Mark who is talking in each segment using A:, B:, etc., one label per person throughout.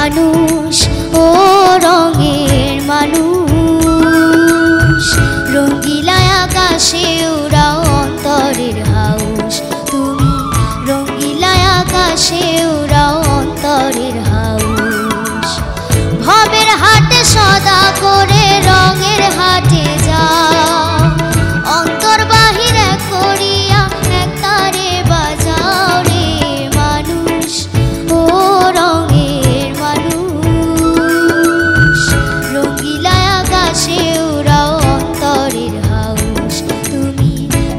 A: মানুষ ও রঙের মানুষ, রঙিলা আকাশে উড়াও অন্তরের হাউস। তুমি রঙিলা আকাশে উড়াও অন্তরের হাউস। ভবের হাটে সদা করে রঙের হাটে যাও, অন্তর বাহির করিয়া এক তারে বাজাও রে মানুষ ও রঙের মানুষ, রঙিলা আকাশে উড়াও অন্তরের হাউস। তুমি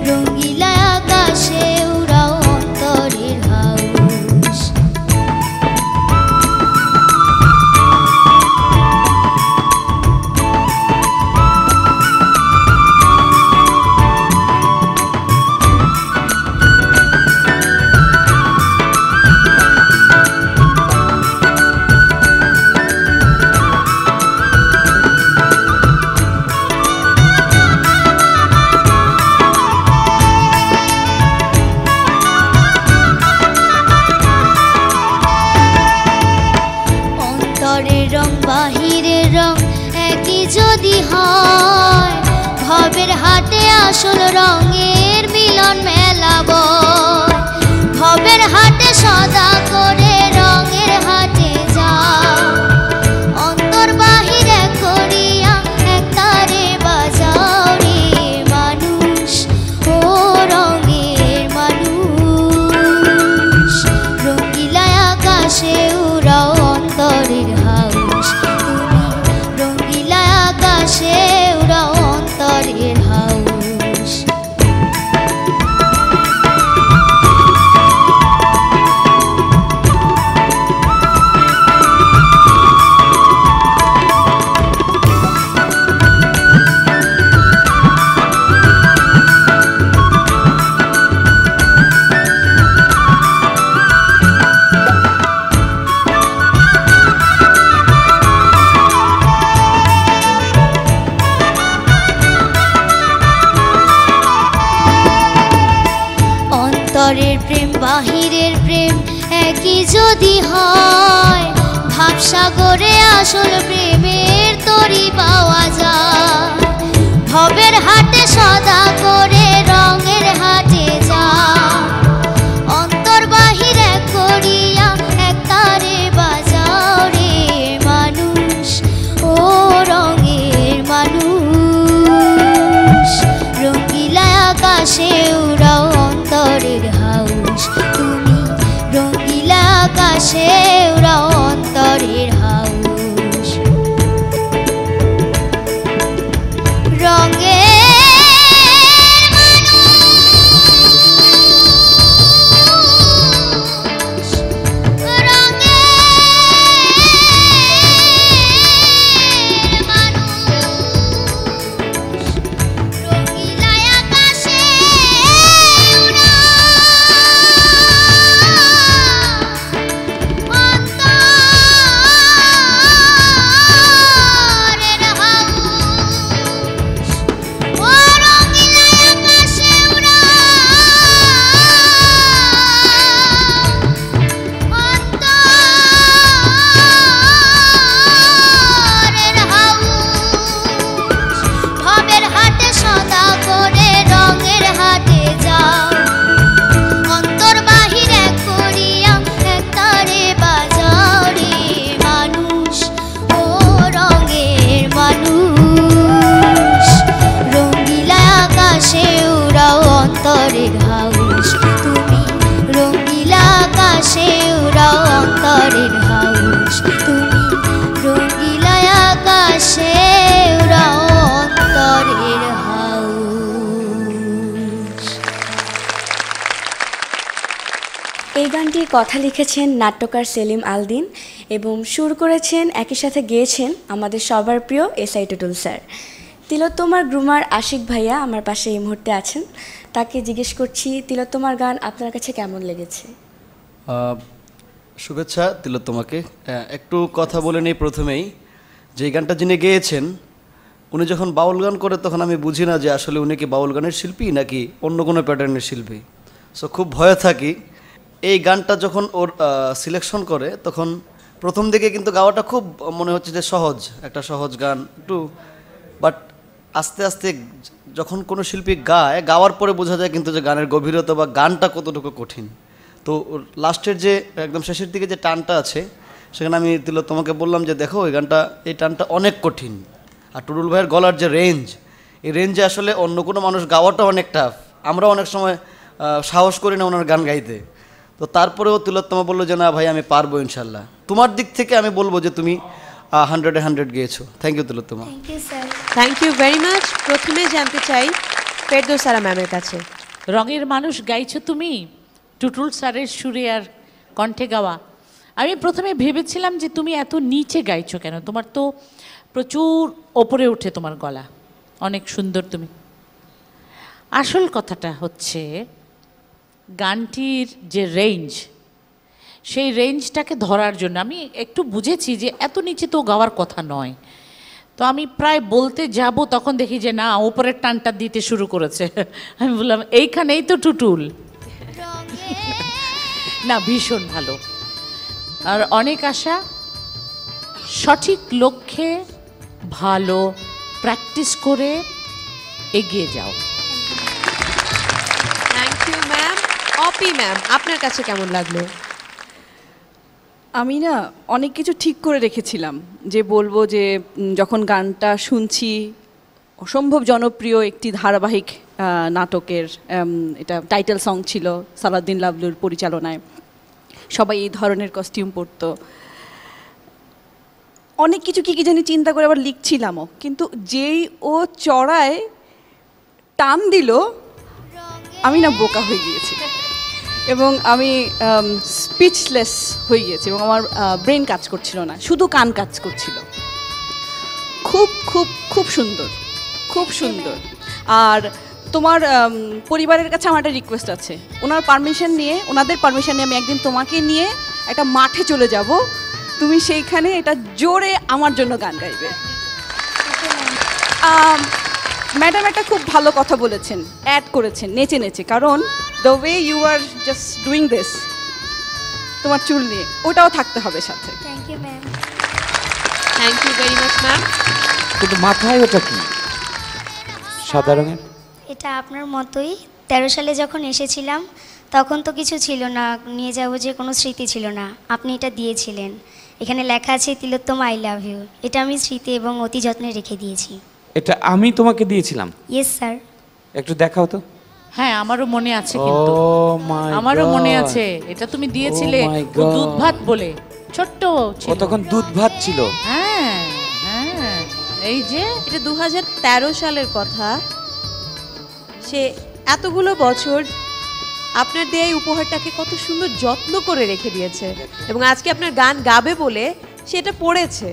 A: রঙিলা আকাশে উড়াও অন্তরের হাউস। অন্তরের রং বাহিরের রং একই যদি হয়, ভবের হাটে আসল রঙের মিলন মেলাব। ভবের হাটে সদা করে রঙের হাটে যাও, অন্তর বাহিরে করিয়া এক তারে বাজাও রে মানুষ ও রঙের মানুষ, রঙিলা আকাশে উড়াও অন্তরের হাউস। তুমি রঙিলা আকাশে উড়াও অন্তরের হাউস। অন্তরের প্রেম বাহিরের প্রেম একই যদি হয়, ভাবসাগরে আসল প্রেমের তরি পাওয়া যায়। ভবের হাটে সদা করে রঙের হাটে যাও, অন্তর বাহিরে করিয়া এক তারে বাজাও রে মানুষ ও রঙের মানুষ, রঙিলা আকাশে উড়াও অন্তরের হাউস। তুমি রঙিলা আকাশে উড়াও অন্তরের হাউস। রঙের মানুষ, রঙের মানুষ, রঙিলা আকাশে উড়াও অন্তরের হাউস। ও রঙিলা আকাশে উড়াও অন্তরের হাউস। ভবের হাটে সদা করে রঙের হাটে যাও, অন্তর বাহিরে করিয়া এক তারে বাজাও রে মানুষ ও রঙের মানুষ, রঙিলা আকাশে উড়াও অন্তরের হাউস। তুমি রঙিলা আকাশে উড়াও অন্তরের হাউস। তুমি রঙিলা আকাশে উড়াও অন্তরের হাউস।
B: এই গানটির কথা লিখেছেন নাট্যকার সেলিম আলদিন এবং সুর করেছেন একই সাথে গেয়েছেন আমাদের সবার প্রিয় এসআই টুটুল স্যার। তিলোত্তমার গ্রুমার আশিক ভাইয়া আমার পাশে এই মুহূর্তে আছেন। তাকে জিজ্ঞেস করছি তিলোত্তমার গান আপনার কাছে কেমন লেগেছে।
C: শুভেচ্ছা তিলোত্তমাকে। একটু কথা বলে নিই প্রথমেই, যে গানটা যিনি গেয়েছেন উনি যখন বাউল গান করে তখন আমি বুঝি না যে আসলে উনি কি বাউল গানের শিল্পী নাকি অন্য কোনো প্যাটার্নের শিল্পী। সো খুব ভয়ে থাকি। এই গানটা যখন ওর সিলেকশন করে তখন প্রথম দিকে কিন্তু গাওয়াটা খুব মনে হচ্ছে যে সহজ, একটা সহজ গান একটু, বাট আস্তে আস্তে যখন কোনো শিল্পী গায়, গাওয়ার পরে বোঝা যায় কিন্তু যে গানের গভীরতা বা গানটা কতটুকু কঠিন। তো লাস্টের যে একদম শেষের দিকে যে টানটা আছে, সেখানে আমি তোমাকে বললাম যে দেখো এই টানটা অনেক কঠিন। আর টুটুল ভাইয়ের গলার যে রেঞ্জ, এই রেঞ্জে আসলে অন্য কোনো মানুষ গাওয়াটা অনেক টাফ। আমরা অনেক সময় সাহস করি না ওনার গান গাইতে। তো তারপরেও তিলোত্তমা বললো যে না ভাই আমি পারবো ইনশাল্লাহ। তোমার দিক থেকে আমি বলবো যে তুমি 100-এ 100 গিয়েছো। Thank you Tilottama.
A: Thank you sir.
D: Thank you very much. প্রথমে জানতে চাই ফেরদৌসারা ম্যামের কাছে।
E: রঙের মানুষ গাইছো তুমি, টুটুল স্যারের সুরে আর কণ্ঠে গাওয়া। আমি প্রথমে ভেবেছিলাম যে তুমি এত নিচে গাইছো কেন, তোমার তো প্রচুর ওপরে ওঠে তোমার গলা, অনেক সুন্দর তুমি। আসল কথাটা হচ্ছে গানটির যে রেঞ্জ, সেই রেঞ্জটাকে ধরার জন্য আমি একটু বুঝেছি যে এত নিচে তো গাওয়ার কথা নয়। তো আমি প্রায় বলতে যাব, তখন দেখি যে না, ওপরের টানটা দিতে শুরু করেছে। আমি বললাম এইখানেই তো টুটুল। না, ভীষণ ভালো। আর অনেক আশা, সঠিক লক্ষ্যে ভালো প্র্যাকটিস করে এগিয়ে যাও।
D: Thank you ma'am. Opi ma'am, আপনার কাছে কেমন লাগলো?
F: আমি না অনেক কিছু ঠিক করে রেখেছিলাম যে বলবো যে যখন গানটা শুনছি, অসম্ভব জনপ্রিয় একটি ধারাবাহিক নাটকের এটা টাইটেল সং ছিল, সালাউদ্দিন লাবলুর পরিচালনায়। সবাই এই ধরনের কস্টিউম পরতো। অনেক কিছু কী জানি চিন্তা করে আবার লিখছিলামও, কিন্তু যেই ও চড়ায় টান দিল, আমি না বোকা হয়ে গিয়েছি এবং আমি স্পিচলেস হয়ে গিয়েছি এবং আমার ব্রেন কাজ করছিল না, শুধু কান কাজ করছিল। খুব খুব খুব সুন্দর, খুব সুন্দর। আর তোমার পরিবারের কাছে আমার একটা রিকোয়েস্ট আছে, ওনাদের পারমিশন নিয়ে আমি একদিন তোমাকে নিয়ে একটা মাঠে চলে যাব, তুমি সেইখানে এটা জোরে আমার জন্য গান গাইবে। ম্যাডাম একটা খুব ভালো কথা বলেছেন, অ্যাড করেছেন নেচে নেচে, কারণ the way you are just doing this, তোমার চুল নিয়ে ওটাও থাকতে হবে সাথে।
A: Thank you ma'am.
D: Thank you very much ma'am.
G: কিন্তু মাথায় ওটা কি সাদা রঙের?
A: এটা আপনার মতোই 13 সালে যখন এসেছিলাম তখন তো কিছু ছিল না, নিয়ে যাব যে কোনো স্মৃতি ছিল না, আপনি এটা দিয়েছিলেন। এখানে লেখা আছে তিলোত্তমা আই লাভ ইউ, এটা আমি স্মৃতি এবং অতি যত্নে রেখে দিয়েছি।
G: এটা আমি তোমাকে দিয়েছিলাম?
A: Yes sir.
G: একটু দেখাও তো।
E: হ্যাঁ, আমারও মনে আছে, কিন্তু
G: Oh my
E: আমারও মনে
G: God!
E: আছে, এটা তুমি দিয়েছিলে
G: Oh my
E: ও দুধ
G: God!
E: ভাত বলে, ছোট্ট ছিল।
G: ও তখন দুধ ভাত ছিল।
E: হ্যাঁ হ্যাঁ, এই যে
D: এটা 2013 সালের কথা। সে এতগুলো বছর আপনার দেয়া এই উপহারটাকে কত সুন্দর যত্ন করে রেখে দিয়েছে এবং আজকে আপনার গান গাবে বলে সেটা পড়েছে।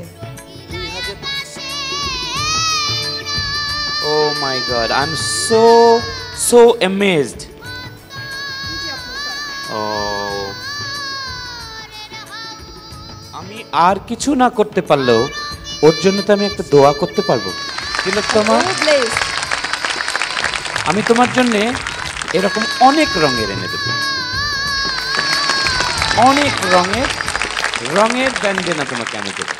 G: Oh my God, I'm so amazed. Oh, আমি আর কিছু না করতে পারলেও ওর জন্য তো আমি একটা দোয়া করতে পারবো। তিলোত্তমা, আমি তোমার জন্য এরকম অনেক রঙের এনে দেব, অনেক রঙের ব্যান্ডেনা তোমাকে আমি দেবো।